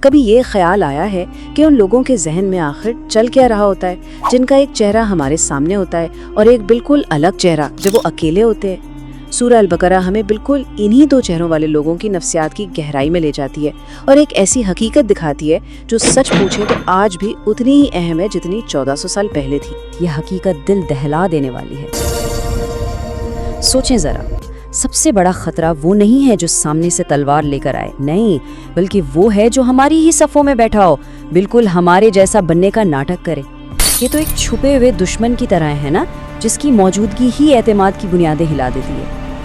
کبھی یہ خیال آیا ہے کہ ان لوگوں کے ذہن میں آخر چل کیا رہا ہوتا ہے جن کا ایک چہرہ ہمارے سامنے ہوتا ہے اور ایک بالکل الگ چہرہ جب وہ اکیلے ہوتے ہیں؟ سورہ البقرہ ہمیں بالکل انہی دو چہروں والے لوگوں کی نفسیات کی گہرائی میں لے جاتی ہے اور ایک ایسی حقیقت دکھاتی ہے جو سچ پوچھیں تو آج بھی اتنی ہی اہم ہے جتنی 1400 سال پہلے تھی۔ یہ حقیقت دل دہلا دینے والی ہے۔ سوچیں ذرا، سب سے بڑا خطرہ وہ نہیں ہے جو سامنے سے تلوار لے کر آئے، نہیں، بلکہ وہ ہے جو ہماری ہی صفوں میں بیٹھا ہو، بالکل ہمارے جیسا بننے کا ناٹک کرے۔ یہ تو ایک چھپے ہوئے دشمن کی طرح ہے نا، جس کی موجودگی ہی اعتماد کی بنیادیں ہلا دیتی ہے،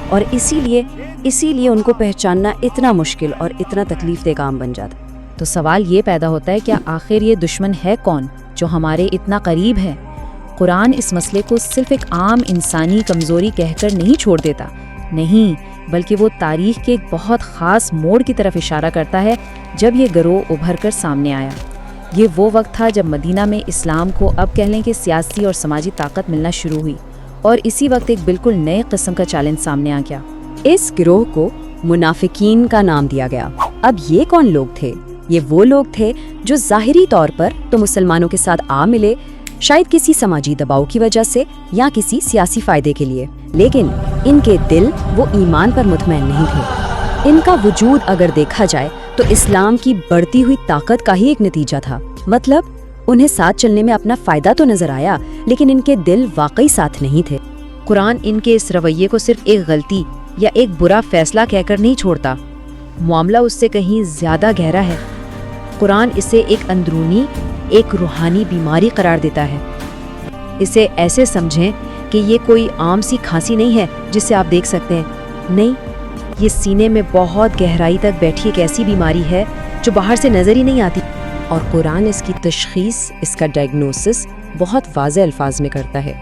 اور اسی لیے ان کو پہچاننا اتنا مشکل اور اتنا تکلیف دہ کام بن جاتا ہے۔ تو سوال یہ پیدا ہوتا ہے کہ آخر یہ دشمن ہے کون جو ہمارے اتنا قریب ہے؟ قرآن اس مسئلے کو صرف ایک عام انسانی کمزوری کہہ کر نہیں چھوڑ دیتا، نہیں، بلکہ وہ تاریخ کے ایک بہت خاص موڑ کی طرف اشارہ کرتا ہے جب یہ گروہ ابھر کر سامنے آیا۔ یہ وہ وقت تھا جب مدینہ میں اسلام کو اب کہہ لیں کہ سیاسی اور سماجی طاقت ملنا شروع ہوئی، اور اسی وقت ایک بالکل نئے قسم کا چیلنج سامنے آ گیا۔ اس گروہ کو منافقین کا نام دیا گیا۔ اب یہ کون لوگ تھے؟ یہ وہ لوگ تھے جو ظاہری طور پر تو مسلمانوں کے ساتھ آ ملے، شاید کسی سماجی دباؤ کی وجہ سے یا کسی سیاسی فائدے کے لیے، لیکن ان کے دل وہ ایمان پر مطمئن نہیں تھے۔ ان کا وجود اگر دیکھا جائے تو اسلام کی بڑھتی ہوئی طاقت کا ہی ایک نتیجہ تھا۔ مطلب انہیں ساتھ چلنے میں اپنا فائدہ تو نظر آیا، لیکن ان کے دل واقعی ساتھ نہیں تھے۔ قرآن ان کے اس رویے کو صرف ایک غلطی یا ایک برا فیصلہ کہہ کر نہیں چھوڑتا، معاملہ اس سے کہیں زیادہ گہرا ہے۔ قرآن اسے ایک اندرونی، ایک روحانی بیماری قرار دیتا ہے۔ اسے ایسے سمجھیں کہ یہ کوئی عام سی کھانسی نہیں ہے جسے آپ دیکھ سکتے ہیں، نہیں، یہ سینے میں بہت گہرائی تک بیٹھی ایک ایسی بیماری ہے جو باہر سے نظر ہی نہیں آتی، اور قرآن اس کی تشخیص، اس کا ڈائگنوسس بہت واضح الفاظ میں کرتا ہے۔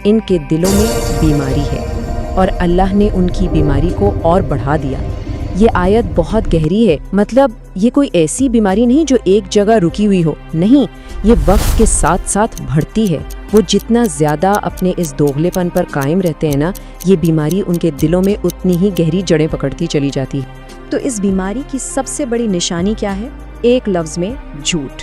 ان کے دلوں میں بیماری ہے اور اللہ نے ان کی بیماری کو اور بڑھا دیا۔ یہ آیت بہت گہری ہے، مطلب یہ کوئی ایسی بیماری نہیں جو ایک جگہ رکی ہوئی ہو، نہیں، یہ وقت کے ساتھ ساتھ بڑھتی ہے۔ وہ جتنا زیادہ اپنے اس دوغلے پن پر قائم رہتے ہیں نا، یہ بیماری ان کے دلوں میں اتنی ہی گہری جڑیں پکڑتی چلی جاتی ہے۔ تو اس بیماری کی سب سے بڑی نشانی کیا ہے؟ ایک لفظ میں، جھوٹ۔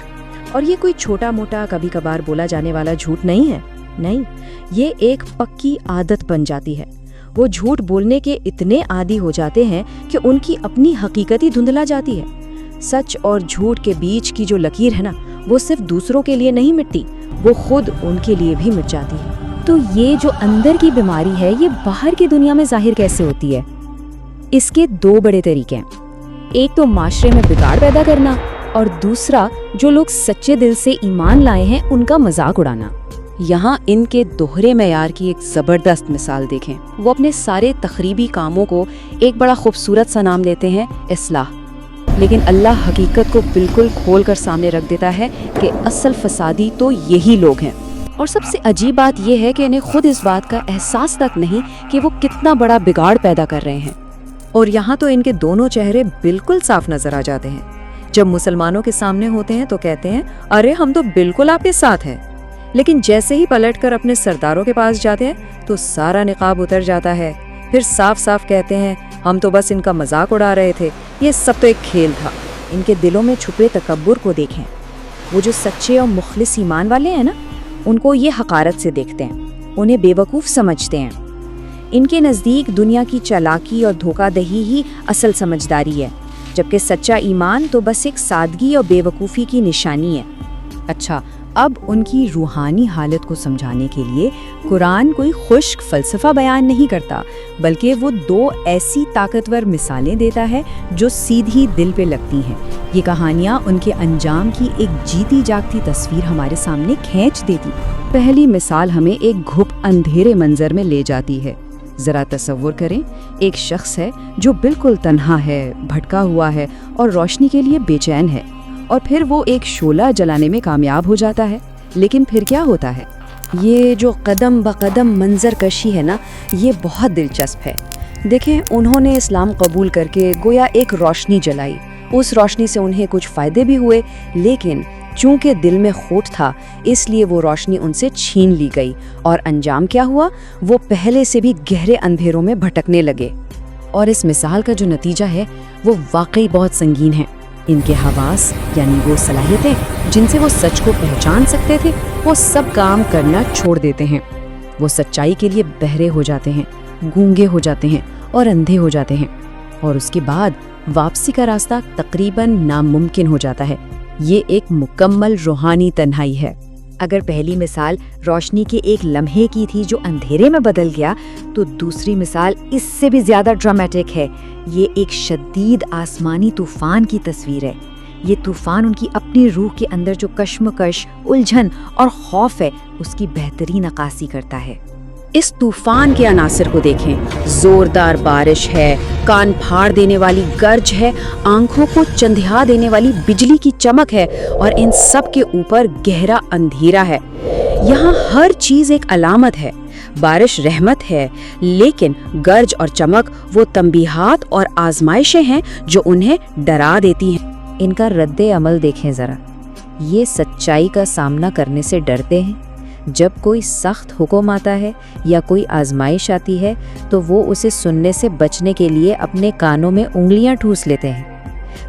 اور یہ کوئی چھوٹا موٹا کبھی کبھار بولا جانے والا جھوٹ نہیں ہے، نہیں، یہ ایک پکی عادت بن جاتی ہے۔ وہ جھوٹ بولنے کے اتنے عادی ہو جاتے ہیں کہ ان کی اپنی حقیقت ہی دھندلا جاتی ہے۔ سچ اور جھوٹ کے بیچ کی جو لکیر ہے نا، وہ صرف دوسروں کے لیے نہیں مٹتی، وہ خود ان کے لیے بھی مٹ جاتی ہے۔ تو یہ جو اندر کی بیماری ہے، یہ باہر کی دنیا میں ظاہر کیسے ہوتی ہے؟ اس کے دو بڑے طریقے ہیں، ایک تو معاشرے میں بگاڑ پیدا کرنا، اور دوسرا جو لوگ سچے دل سے ایمان لائے ہیں ان کا مذاق اڑانا۔ یہاں ان کے دوہرے معیار کی ایک زبردست مثال دیکھیں۔ وہ اپنے سارے تخریبی کاموں کو ایک بڑا خوبصورت سا نام دیتے ہیں، اصلاح، لیکن اللہ حقیقت کو بالکل کھول کر سامنے رکھ دیتا ہے کہ اصل فسادی تو یہی لوگ ہیں۔ اور سب سے عجیب بات یہ ہے کہ انہیں خود اس بات کا احساس تک نہیں کہ وہ کتنا بڑا بگاڑ پیدا کر رہے ہیں۔ اور یہاں تو ان کے دونوں چہرے بالکل صاف نظر آ جاتے ہیں۔ جب مسلمانوں کے سامنے ہوتے ہیں تو کہتے ہیں، ارے ہم تو بالکل آپ کے ساتھ ہیں، لیکن جیسے ہی پلٹ کر اپنے سرداروں کے پاس جاتے ہیں تو سارا نقاب اتر جاتا ہے، پھر صاف صاف کہتے ہیں، ہم تو بس ان کا مذاق اڑا رہے تھے، یہ سب تو ایک کھیل تھا۔ ان کے دلوں میں چھپے تکبر کو دیکھیں۔ وہ جو سچے اور مخلص ایمان والے ہیں نا، ان کو یہ حقارت سے دیکھتے ہیں، انہیں بے وقوف سمجھتے ہیں۔ ان کے نزدیک دنیا کی چالاکی اور دھوکہ دہی ہی اصل سمجھداری ہے، جبکہ سچا ایمان تو بس ایک سادگی اور بے وقوفی کی نشانی ہے۔ اچھا، اب ان کی روحانی حالت کو سمجھانے کے لیے قرآن کوئی خشک فلسفہ بیان نہیں کرتا، بلکہ وہ دو ایسی طاقتور مثالیں دیتا ہے جو سیدھی دل پہ لگتی ہیں۔ یہ کہانیاں ان کے انجام کی ایک جیتی جاگتی تصویر ہمارے سامنے کھینچ دیتی۔ پہلی مثال ہمیں ایک گھپ اندھیرے منظر میں لے جاتی ہے۔ ذرا تصور کریں، ایک شخص ہے جو بالکل تنہا ہے، بھٹکا ہوا ہے اور روشنی کے لیے بے چین ہے، اور پھر وہ ایک شعلہ جلانے میں کامیاب ہو جاتا ہے۔ لیکن پھر کیا ہوتا ہے؟ یہ جو قدم بقدم منظر کشی ہے نا، یہ بہت دلچسپ ہے۔ دیکھیں، انہوں نے اسلام قبول کر کے گویا ایک روشنی جلائی، اس روشنی سے انہیں کچھ فائدے بھی ہوئے، لیکن چونکہ دل میں خوٹ تھا اس لیے وہ روشنی ان سے چھین لی گئی، اور انجام کیا ہوا؟ وہ پہلے سے بھی گہرے اندھیروں میں بھٹکنے لگے۔ اور اس مثال کا جو نتیجہ ہے وہ واقعی بہت سنگین ہے۔ ان کے حواس یعنی وہ صلاحیتیں جن سے وہ سچ کو پہچان سکتے تھے، وہ سب کام کرنا چھوڑ دیتے ہیں۔ وہ سچائی کے لیے بہرے ہو جاتے ہیں، گونگے ہو جاتے ہیں اور اندھے ہو جاتے ہیں، اور اس کے بعد واپسی کا راستہ تقریباً ناممکن ہو جاتا ہے۔ یہ ایک مکمل روحانی تنہائی ہے۔ اگر پہلی مثال روشنی کے ایک لمحے کی تھی جو اندھیرے میں بدل گیا، تو دوسری مثال اس سے بھی زیادہ ڈرامٹک ہے۔ یہ ایک شدید آسمانی طوفان کی تصویر ہے۔ یہ طوفان ان کی اپنی روح کے اندر جو کشمکش، الجھن اور خوف ہے، اس کی بہترین عکاسی کرتا ہے۔ اس طوفان کے عناصر کو دیکھیں، زوردار بارش ہے، کان پھاڑ دینے والی گرج ہے، آنکھوں کو چندھیا دینے والی بجلی کی چمک ہے، اور ان سب کے اوپر گہرا اندھیرا ہے۔ یہاں ہر چیز ایک علامت ہے۔ بارش رحمت ہے، لیکن گرج اور چمک وہ تنبیہات اور آزمائشیں ہیں جو انہیں ڈرا دیتی ہیں۔ ان کا رد عمل دیکھیں ذرا، یہ سچائی کا سامنا کرنے سے ڈرتے ہیں۔ جب کوئی سخت حکم آتا ہے یا کوئی آزمائش آتی ہے تو وہ اسے سننے سے بچنے کے لیے اپنے کانوں میں انگلیاں ٹھوس لیتے ہیں،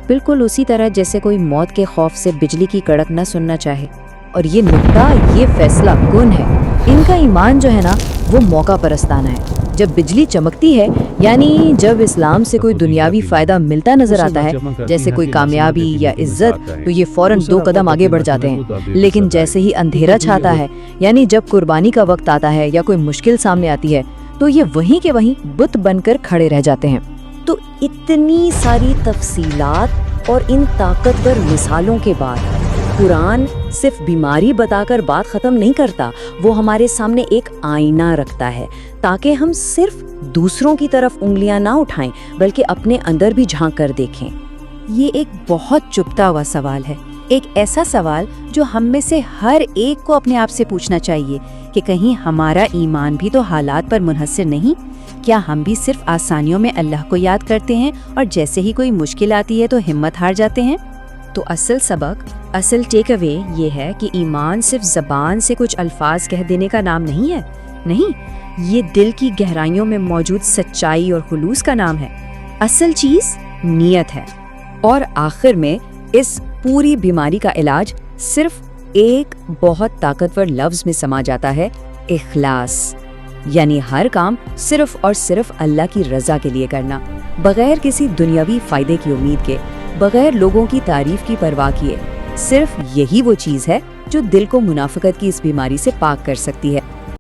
بالکل اسی طرح جیسے کوئی موت کے خوف سے بجلی کی کڑک نہ سننا چاہے۔ اور یہ نقطہ یہ فیصلہ کن ہے۔ ان کا ایمان جو ہے نا، وہ موقع پرستانہ ہے۔ جب بجلی چمکتی ہے، یعنی جب اسلام سے کوئی دنیاوی فائدہ ملتا نظر آتا ہے، جیسے کوئی کامیابی یا عزت، تو یہ فوراً 2 قدم آگے بڑھ جاتے ہیں۔ لیکن جیسے ہی اندھیرا چھاتا ہے، یعنی جب قربانی کا وقت آتا ہے یا کوئی مشکل سامنے آتی ہے، تو یہ وہیں کے وہیں بت بن کر کھڑے رہ جاتے ہیں۔ تو اتنی ساری تفصیلات اور ان طاقتور مثالوں کے بعد قرآن صرف بیماری بتا کر بات ختم نہیں کرتا، وہ ہمارے سامنے ایک آئینہ رکھتا ہے تاکہ ہم صرف دوسروں کی طرف انگلیاں نہ اٹھائیں بلکہ اپنے اندر بھی جھانک کر دیکھیں۔ یہ ایک بہت چبھتا ہوا سوال ہے، ایک ایسا سوال جو ہم میں سے ہر ایک کو اپنے آپ سے پوچھنا چاہیے کہ کہیں ہمارا ایمان بھی تو حالات پر منحصر نہیں؟ کیا ہم بھی صرف آسانیوں میں اللہ کو یاد کرتے ہیں اور جیسے ہی کوئی مشکل آتی ہے تو ہمت ہار جاتے ہیں؟ تو اصل سبق، اصل ٹیک اوے یہ ہے کہ ایمان صرف زبان سے کچھ الفاظ کہہ دینے کا نام نہیں ہے، نہیں، یہ دل کی گہرائیوں میں موجود سچائی اور خلوص کا نام ہے۔ اصل چیز نیت ہے۔ اور آخر میں اس پوری بیماری کا علاج صرف ایک بہت طاقتور لفظ میں سما جاتا ہے، اخلاص، یعنی ہر کام صرف اور صرف اللہ کی رضا کے لیے کرنا، بغیر کسی دنیاوی فائدے کی امید کے، بغیر لوگوں کی تعریف کی پرواہ کیے۔ صرف یہی وہ چیز ہے جو دل کو منافقت کی اس بیماری سے پاک کر سکتی ہے۔